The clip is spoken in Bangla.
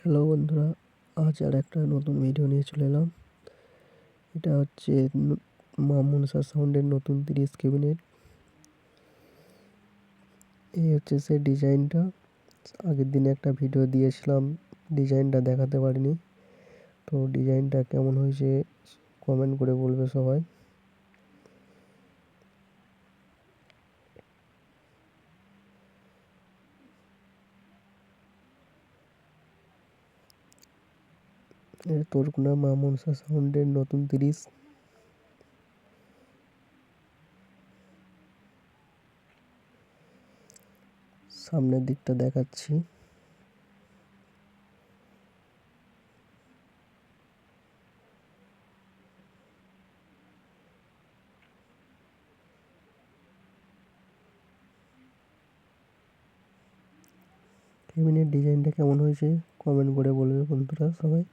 হ্যালো বন্ধুরা, আজ আর একটা নতুন ভিডিও নিয়ে চলে এলাম। এটা হচ্ছে মা মনসা সাউন্ডের নতুন 30 ক্যাবিনেট। এই হচ্ছে সে ডিজাইনটা। আগের দিনে একটা ভিডিও দিয়েছিলাম, ডিজাইনটা দেখাতে পারিনি। তো ডিজাইনটা কেমন হয়েছে কমেন্ট করে বলবে সবাই। তোরকুনা মা মনসা সাউন্ডের নতুন 30। সামনের দিকটা দেখাচ্ছি। ক্যাবিনেট ডিজাইনটা কেমন হয়েছে কমেন্ট করে বলবে বন্ধুরা সবাই।